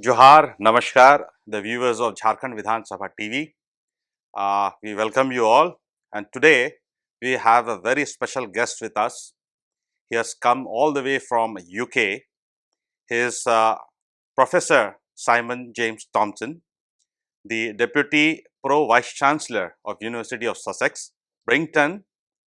Johar, Namaskar, the viewers of Jharkhand Vidhan Sabha TV. We welcome you all, and today we have a very special guest with us. He has come all the way from UK. He is Professor Simon James Thompson, the Deputy Pro Vice Chancellor of University of Sussex, Brington,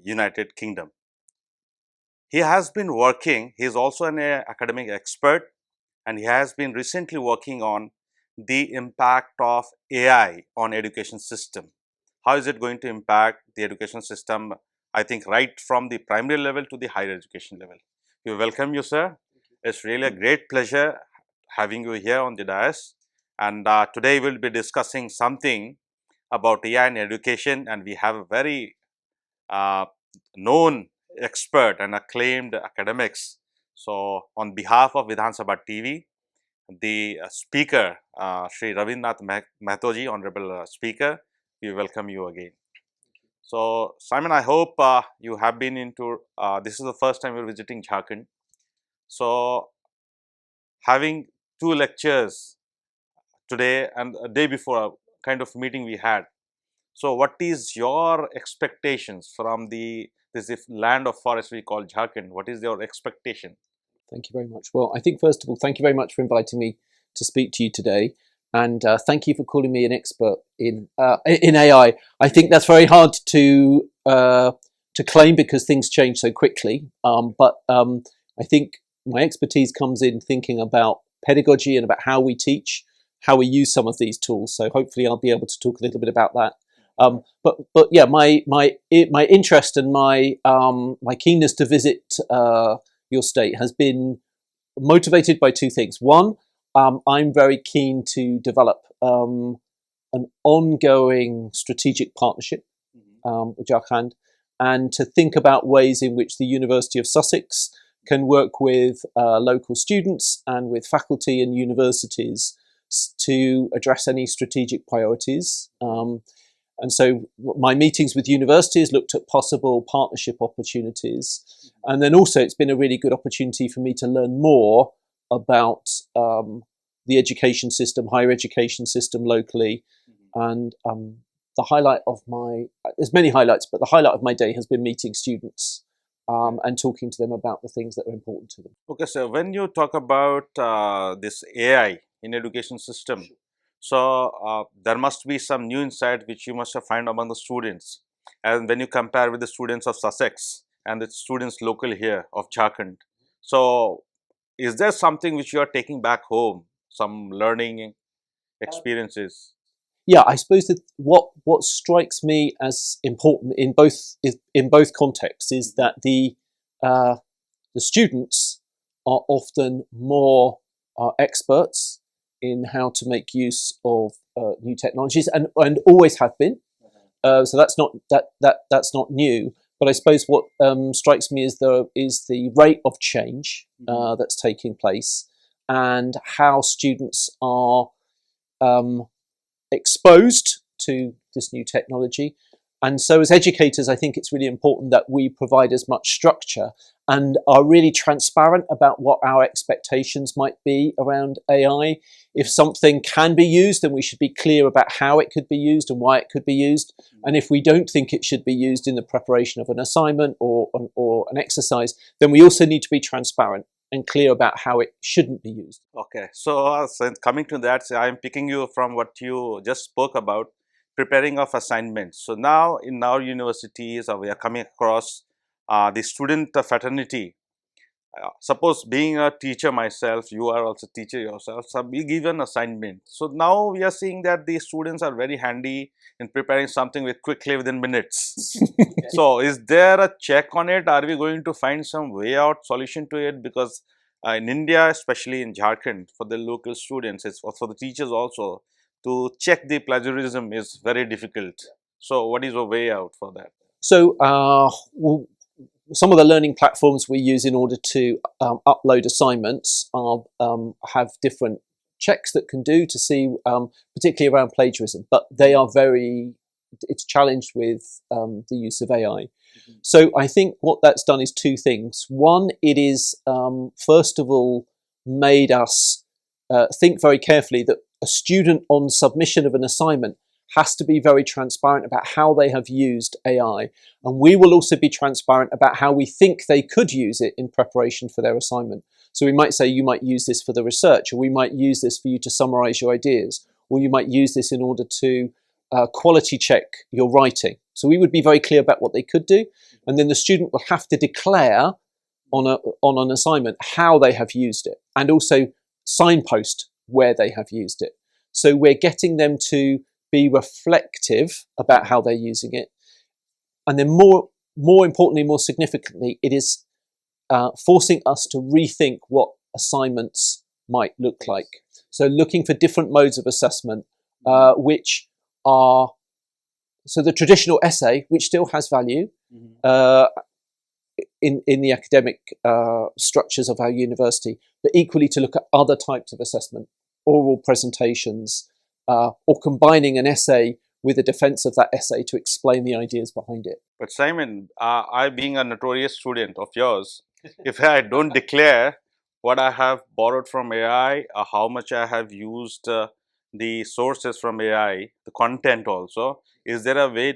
United Kingdom. He has been working, he is also an academic expert, and he has been recently working on the impact of AI on education system. How is it going to impact the education system, I think right from the primary level to the higher education level. We welcome you, sir. It's really a great pleasure having you here on the dais, and today we will be discussing something about AI in education, and we have a very known expert and acclaimed academics. So, on behalf of Vidhan Sabha TV, the speaker, Shri Ravindranath Mahtoji, Honorable Speaker, we welcome you again. So, Simon, I hope you have been into, this is the first time you are visiting Jharkhand. So, having two lectures today and a day before, a kind of meeting we had. So, what is your expectations from this land of forest we call Jharkhand? What is your expectation? Thank you very much. Well, I think first of all, thank you very much for inviting me to speak to you today, and thank you for calling me an expert in AI. I think that's very hard to claim because things change so quickly. But I think my expertise comes in thinking about pedagogy and about how we teach, how we use some of these tools. So hopefully, I'll be able to talk a little bit about that. But yeah, my interest and my keenness to visit your state has been motivated by two things. One, I'm very keen to develop an ongoing strategic partnership with Jharkhand, and to think about ways in which the University of Sussex can work with local students and with faculty and universities to address any strategic priorities. And so my meetings with universities looked at possible partnership opportunities. And then also it's been a really good opportunity for me to learn more about the education system, higher education system locally. And the highlight of there's many highlights, but the highlight of my day has been meeting students and talking to them about the things that are important to them. Okay, so when you talk about this AI in education system, so there must be some new insight which you must have found among the students, and when you compare with the students of Sussex and the students local here of Jharkhand. So is there something which you are taking back home, some learning experiences? Yeah, I suppose that what strikes me as important in both contexts is that the students are often more experts in how to make use of new technologies, and always have been. So that's not new. But I suppose what strikes me is the rate of change that's taking place, and how students are exposed to this new technology. And so as educators, I think it's really important that we provide as much structure and are really transparent about what our expectations might be around AI. If something can be used, then we should be clear about how it could be used and why it could be used. And if we don't think it should be used in the preparation of an assignment or an exercise, then we also need to be transparent and clear about how it shouldn't be used. Okay, so coming to that, I am picking you from what you just spoke about, preparing of assignments. So now in our universities, we are coming across the student fraternity. Suppose being a teacher myself, you are also a teacher yourself, so we give an assignment. So now we are seeing that the students are very handy in preparing something quickly within minutes. So is there a check on it? Are we going to find some way out solution to it? Because in India, especially in Jharkhand, for the local students, for the teachers also, to check the plagiarism is very difficult. So what is a way out for that? So some of the learning platforms we use in order to upload assignments have different checks that can do to see, particularly around plagiarism, but it's challenged with the use of AI. So I think what that's done is two things. One, it is first of all made us think very carefully that a student on submission of an assignment has to be very transparent about how they have used AI. And we will also be transparent about how we think they could use it in preparation for their assignment. So we might say, you might use this for the research, or we might use this for you to summarize your ideas, or you might use this in order to quality check your writing. So we would be very clear about what they could do. And then the student will have to declare on an assignment how they have used it, and also signpost where they have used it. So we're getting them to be reflective about how they're using it. And then more importantly, more significantly, it is forcing us to rethink what assignments might look like. So looking for different modes of assessment, which are, so the traditional essay, which still has value in the academic structures of our university, but equally to look at other types of assessment, oral presentations, or combining an essay with a defense of that essay to explain the ideas behind it. But Simon, I being a notorious student of yours, if I don't declare what I have borrowed from AI, how much I have used the sources from AI, the content also, is there a way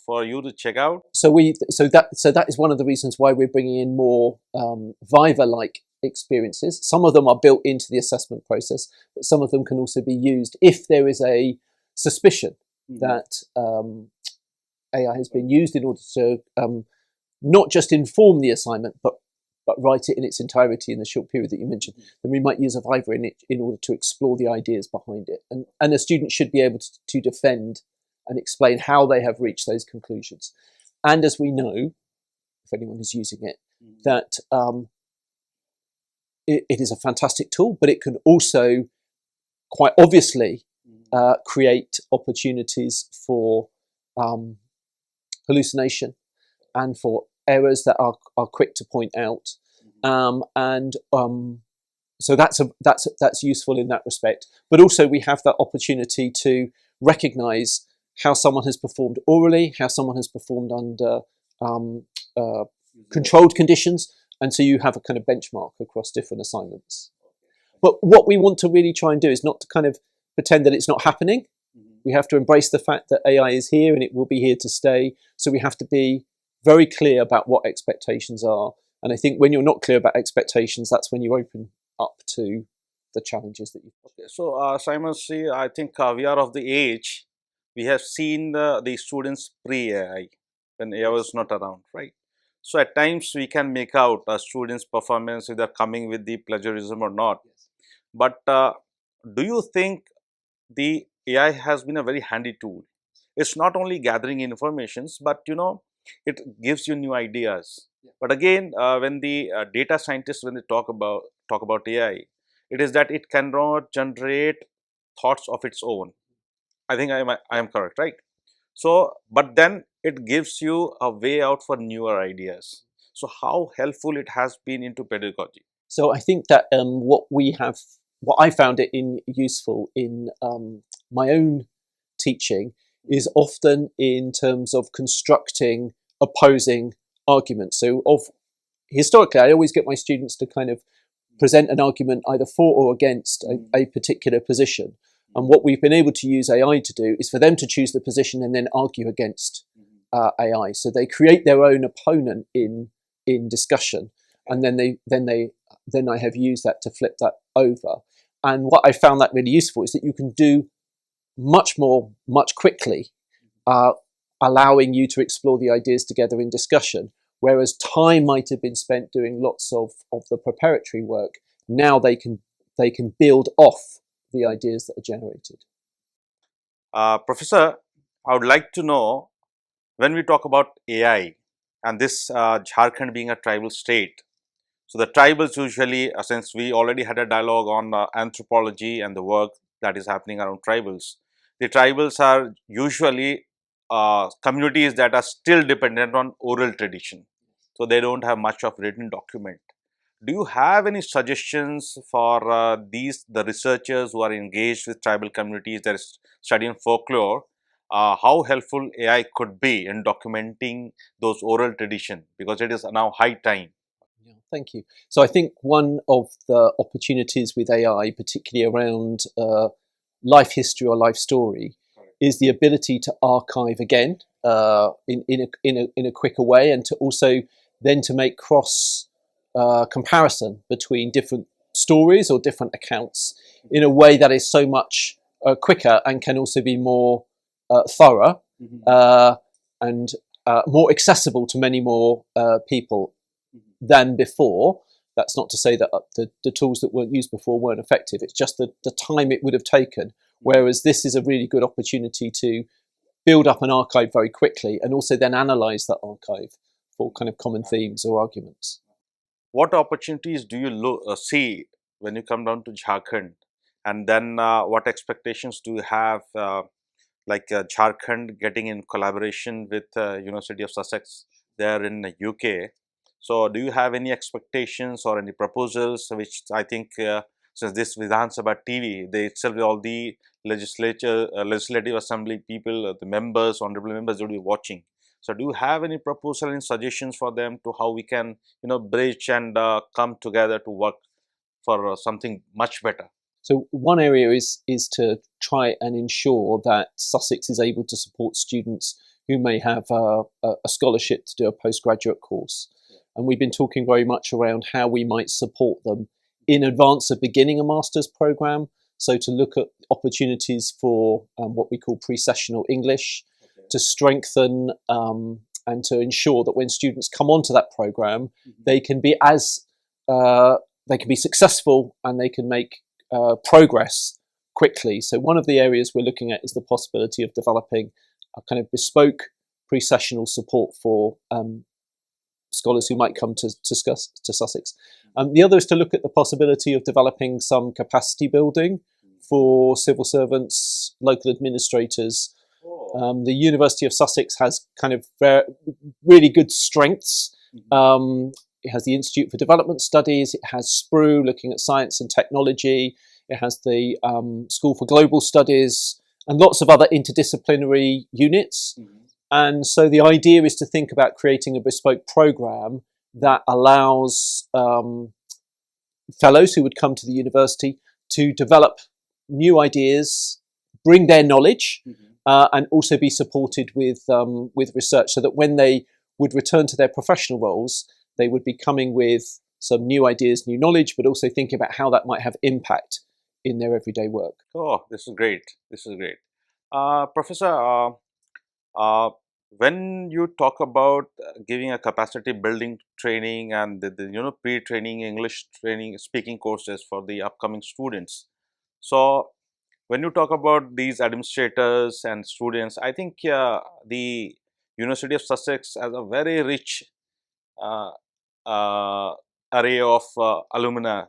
for you to check out? So that is one of the reasons why we're bringing in more Viva-like experiences. Some of them are built into the assessment process, but some of them can also be used if there is a suspicion that AI has been used in order to not just inform the assignment, but write it in its entirety in the short period that you mentioned. Then we might use a Viva in it in order to explore the ideas behind it. And a student should be able to defend and explain how they have reached those conclusions. And as we know, if anyone is using it, that it is a fantastic tool, but it can also quite obviously create opportunities for hallucination and for errors that are quick to point out. So that's useful in that respect. But also we have that opportunity to recognize how someone has performed orally, how someone has performed under controlled conditions, and so you have a kind of benchmark across different assignments. But what we want to really try and do is not to kind of pretend that it's not happening. We have to embrace the fact that AI is here and it will be here to stay. So we have to be very clear about what expectations are. And I think when you're not clear about expectations, that's when you open up to the challenges that you've got. Okay. So Simon, see, I think we are of the age, we have seen the students pre-AI, when AI was not around, right? So at times we can make out a student's performance, if they're coming with the plagiarism or not. But do you think the AI has been a very handy tool? It's not only gathering informations, but it gives you new ideas. But again, when the data scientists, when they talk about AI, it is that it cannot generate thoughts of its own. I think I am correct, right? So, but then it gives you a way out for newer ideas. So how helpful it has been into pedagogy? So I think that what I found it useful in my own teaching is often in terms of constructing opposing arguments. So historically, I always get my students to kind of present an argument either for or against a particular position. And what we've been able to use AI to do is for them to choose the position and then argue against AI. So they create their own opponent in discussion, and then I have used that to flip that over. And what I found that really useful is that you can do much more, much quickly, allowing you to explore the ideas together in discussion. Whereas time might have been spent doing lots of the preparatory work, now they can build off the ideas that are generated. Professor, I would like to know, when we talk about AI and this Jharkhand being a tribal state, so the tribals usually, since we already had a dialogue on anthropology and the work that is happening around tribals, the tribals are usually communities that are still dependent on oral tradition. So they don't have much of written document. Do you have any suggestions for the researchers who are engaged with tribal communities that are studying folklore, how helpful AI could be in documenting those oral tradition, because it is now high time? Yeah, thank you. So I think one of the opportunities with AI, particularly around life history or life story, is the ability to archive again in a quicker way, and to also then to make cross comparison between different stories or different accounts in a way that is so much quicker and can also be more thorough and more accessible to many more people than before. That's not to say that the tools that weren't used before weren't effective. It's just the time it would have taken. Whereas this is a really good opportunity to build up an archive very quickly and also then analyze that archive for kind of common themes or arguments. What opportunities do you see when you come down to Jharkhand? And then what expectations do you have, Jharkhand getting in collaboration with University of Sussex there in the UK? So do you have any expectations or any proposals, which I think since this Vidhan Sabha TV, they itself, all the legislative assembly people, the members, honorable members will be watching. So do you have any proposal and suggestions for them to how we can, bridge and come together to work for something much better? So one area is to try and ensure that Sussex is able to support students who may have a scholarship to do a postgraduate course. And we've been talking very much around how we might support them in advance of beginning a master's program. So to look at opportunities for what we call pre-sessional English, to strengthen and to ensure that when students come onto that program, they can be successful and they can make progress quickly. So one of the areas we're looking at is the possibility of developing a kind of bespoke pre-sessional support for scholars who might come to Sussex. The other is to look at the possibility of developing some capacity building for civil servants, local administrators. The University of Sussex has kind of really good strengths. It has the Institute for Development Studies, it has SPRU looking at science and technology, it has the School for Global Studies, and lots of other interdisciplinary units. And so the idea is to think about creating a bespoke program that allows fellows who would come to the university to develop new ideas, bring their knowledge, and also be supported with research, so that when they would return to their professional roles, they would be coming with some new ideas, new knowledge, but also thinking about how that might have impact in their everyday work. Oh, this is great. This is great. Professor, when you talk about giving a capacity building training and the pre-training English training speaking courses for the upcoming students, so when you talk about these administrators and students, I think the University of Sussex has a very rich uh, array of alumni.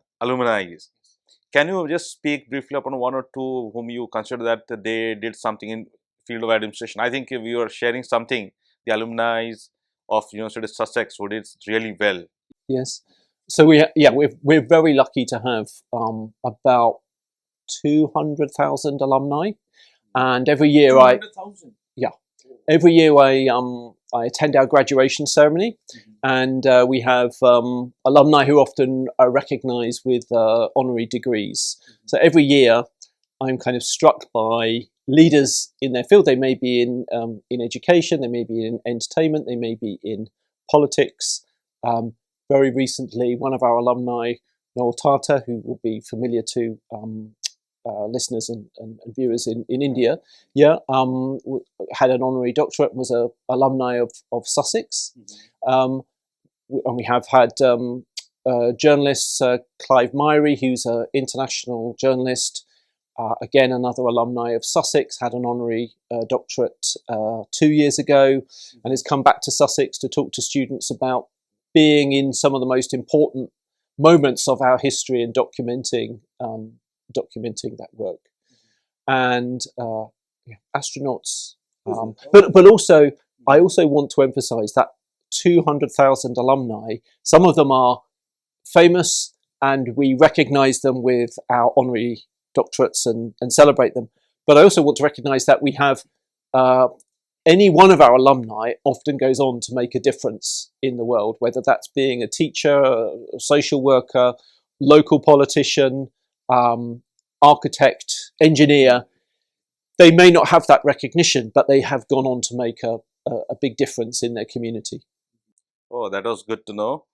Can you just speak briefly upon one or two whom you consider that they did something in field of administration? I think if you are sharing something, the alumni of University of Sussex who did really well. Yes. So we're very lucky to have about 200,000 alumni, and every year I attend our graduation ceremony, and we have alumni who often are recognised with honorary degrees. So every year I'm kind of struck by leaders in their field. They may be in education, they may be in entertainment, they may be in politics. Very recently, one of our alumni, Noel Tata, who will be familiar to listeners and viewers in India, had an honorary doctorate and was an alumni of Sussex. And we have had journalists, Clive Myrie, who's an international journalist, again another alumni of Sussex, had an honorary doctorate 2 years ago, and has come back to Sussex to talk to students about being in some of the most important moments of our history and documenting that work. And astronauts, but also I also want to emphasize that 200,000 alumni, some of them are famous and we recognize them with our honorary doctorates and celebrate them, but I also want to recognize that we have any one of our alumni often goes on to make a difference in the world, whether that's being a teacher, a social worker, local politician, architect, engineer. They may not have that recognition, but they have gone on to make a big difference in their community. Oh, that was good to know.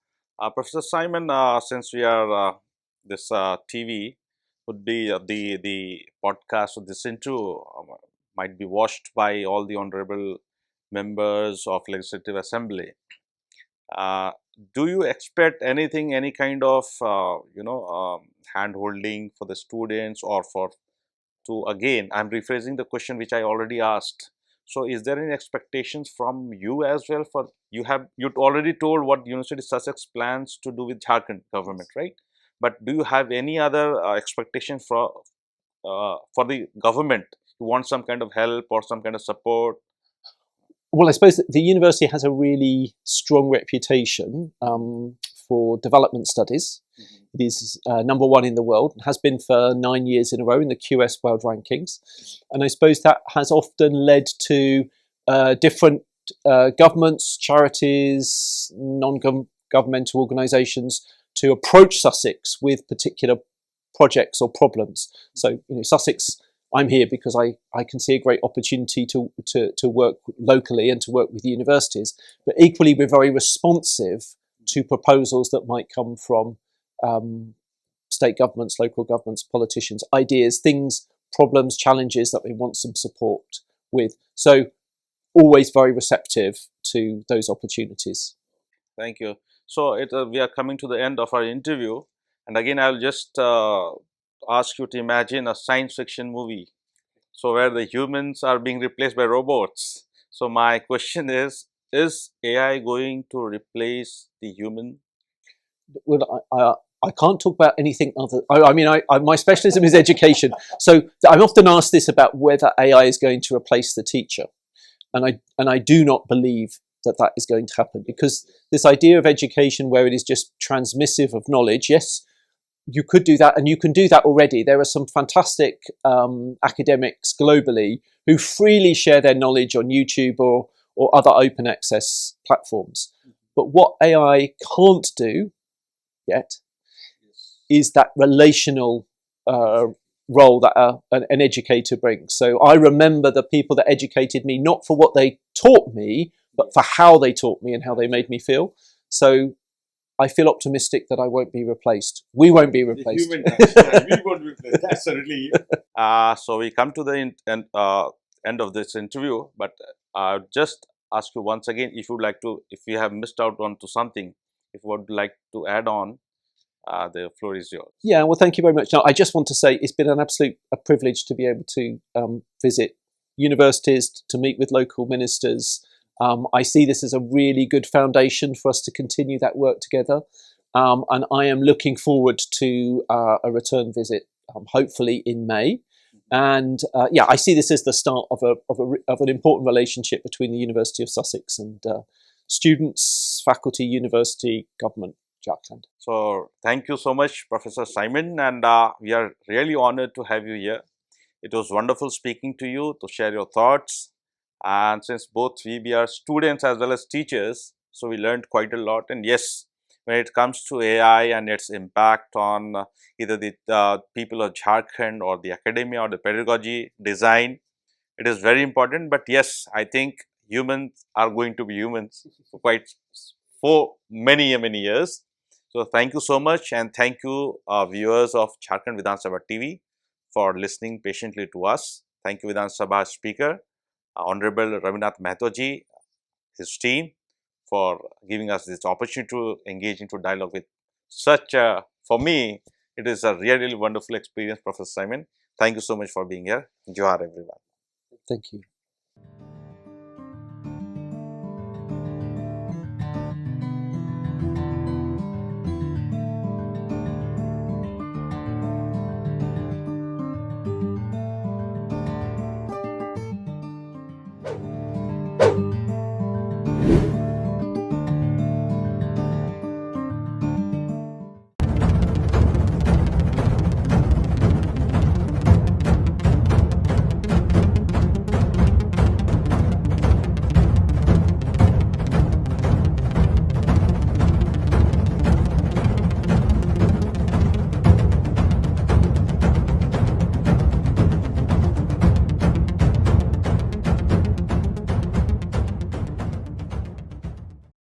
Professor Simon, since we are this TV, would be the podcast of this interview might be watched by all the honorable members of Legislative Assembly. Uh, do you expect anything, any kind of hand holding for the students, or for to again, I'm rephrasing the question which I already asked. So is there any expectations from you as well? For you already told what University of Sussex plans to do with Jharkhand government, right? But do you have any other expectation for the government? You want some kind of help or some kind of support? Well, I suppose that the university has a really strong reputation for development studies. It is number one in the world, and has been for 9 years in a row in the QS World Rankings. And I suppose that has often led to different governments, charities, non-governmental organisations to approach Sussex with particular projects or problems. So, Sussex, I'm here because I can see a great opportunity to work locally and to work with universities, but equally we're very responsive to proposals that might come from state governments, local governments, politicians, ideas, things, problems, challenges that we want some support with. So always very receptive to those opportunities. Thank you. So we are coming to the end of our interview, and again I'll just ask you to imagine a science fiction movie, so where the humans are being replaced by robots. So my question is AI going to replace the human? Well, I can't talk about anything other. My specialism is education, so I'm often asked this about whether AI is going to replace the teacher, and I do not believe that is going to happen, because this idea of education where it is just transmissive of knowledge, yes, you could do that, and you can do that already. There are some fantastic academics globally who freely share their knowledge on YouTube or other open access platforms. But what AI can't do yet is that relational role that an educator brings. So I remember the people that educated me, not for what they taught me, but for how they taught me and how they made me feel. So I feel optimistic that I won't be replaced. We won't be replaced. We won't be replaced. That's a relief. So we come to the end of this interview, but just ask you once again, if you have missed out onto something, if you would like to add on, the floor is yours. Yeah, well, thank you very much. Now, I just want to say it's been an absolute privilege to be able to visit universities, to meet with local ministers. I see this as a really good foundation for us to continue that work together. And I am looking forward to a return visit, hopefully in May. And I see this as the start of an important relationship between the University of Sussex and students, faculty, university, government, Jharkhand. So thank you so much, Professor Simon, and we are really honored to have you here. It was wonderful speaking to you, to share your thoughts. And since both we are students as well as teachers, so we learned quite a lot. And yes, when it comes to AI and its impact on either the people of Jharkhand or the academia or the pedagogy design, it is very important. But yes, I think humans are going to be humans for many years. So thank you so much, and thank you viewers of Jharkhand Vidhan Sabha TV for listening patiently to us. Thank you Vidhan Sabha Speaker Honorable Ravinath Mehtoji, his team, for giving us this opportunity to engage into dialogue with such for me, it is a really wonderful experience, Professor Simon. Thank you so much for being here. Johar everyone. Thank you.